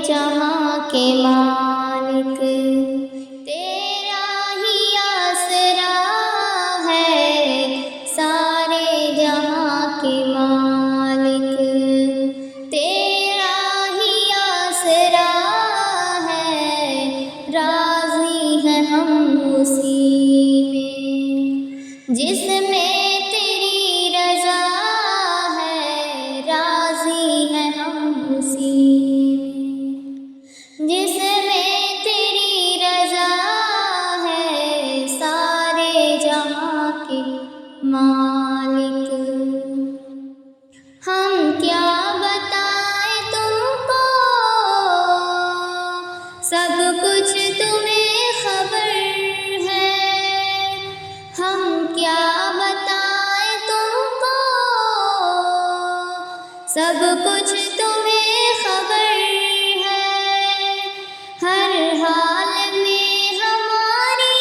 جہاں کے مالک، تیرا ہی آسرا ہے، سارے جہاں کے مالک، تیرا ہی آسرا ہے، راضی ہیں ہم اسی میں جس میں تیری رضا ہے، راضی ہیں ہم اسی میں جس میں تیری رضا ہے، سارے جہاں کے مالک۔ ہم کیا بتائیں تم کو، سب کچھ تمہیں خبر ہے، ہم کیا بتائیں تم کو، سب کچھ تمہیں خبر ہے، ہر حال میں ہماری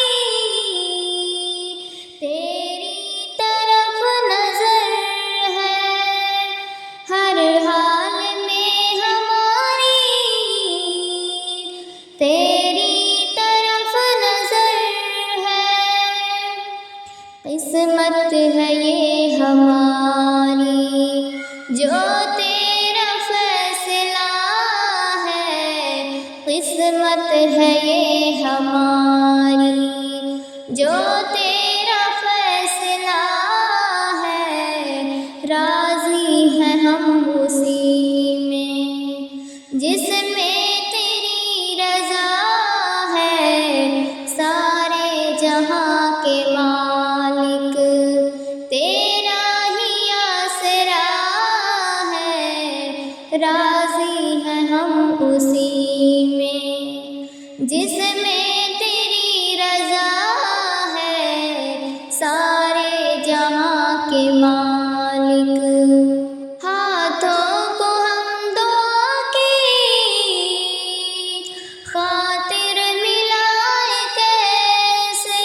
تیری طرف نظر ہے، ہر حال میں ہماری تیری طرف نظر ہے، قسمت ہے یہ ہماری جو تیرا فیصلہ ہے، قسمت ہے یہ ہماری جو تیرا فیصلہ ہے، راضی ہیں ہم اسی میں جس میں تیری رضا ہے، سارے جہاں کے مالک، تیرا ہی آسرا ہے، راضی ہیں ہم اسی میں جس میں تیری رضا ہے، سارے جہاں کے مالک۔ ہاتھوں کو ہم دعا کی خاطر ملائے کیسے،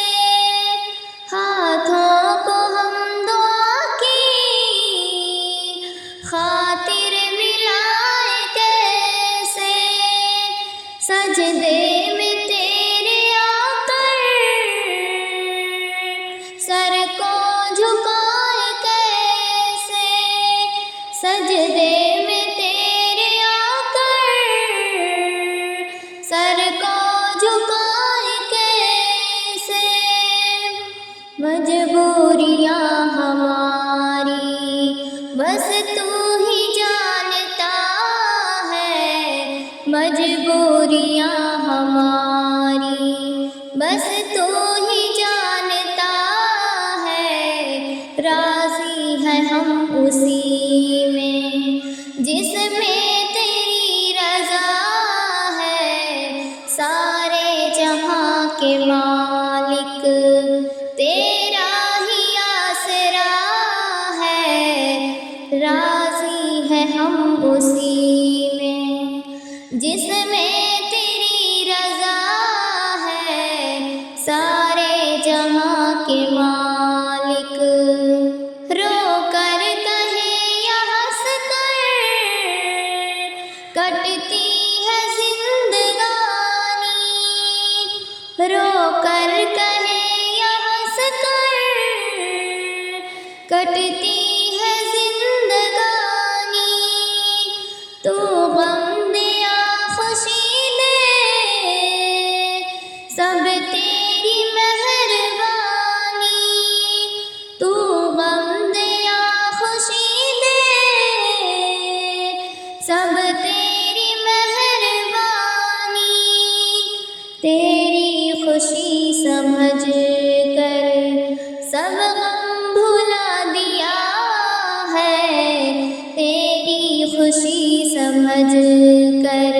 ہاتھوں کو ہم دعا کی خاطر ملائے کیسے، سجدے میں تیرے آ کر سر کو جھکائے کیسے، سجدے میں تیرے آ کر سر کو جھکائے کیسے، مجبوریاں ہماری بس تو ہی جانتا ہے، مجبوریاں ہماری بس تو ہی جانتا ہے، راضی ہیں ہم اسی میں جس میں تیری رضا ہے، سارے جہاں کے مالک، تیرا ہی آسرا ہے، راضی ہیں ہم اسی میں جس میں تیری رضا ہے، سارے جہاں کے مالک۔ رو کر کہے یا ہنس کر کٹتی ہے زندگانی، رو کر کہے یا ہنس کر کٹتی ہے زندگانی، تو غم دے یا خوشی دے سب تیری مہربانی، تو غم دے یا خوشی دے سب تیری مہربانی، تیری خوشی سمجھ کر سب غم بھلا دیا ہے، تیری خوشی سمجھ کر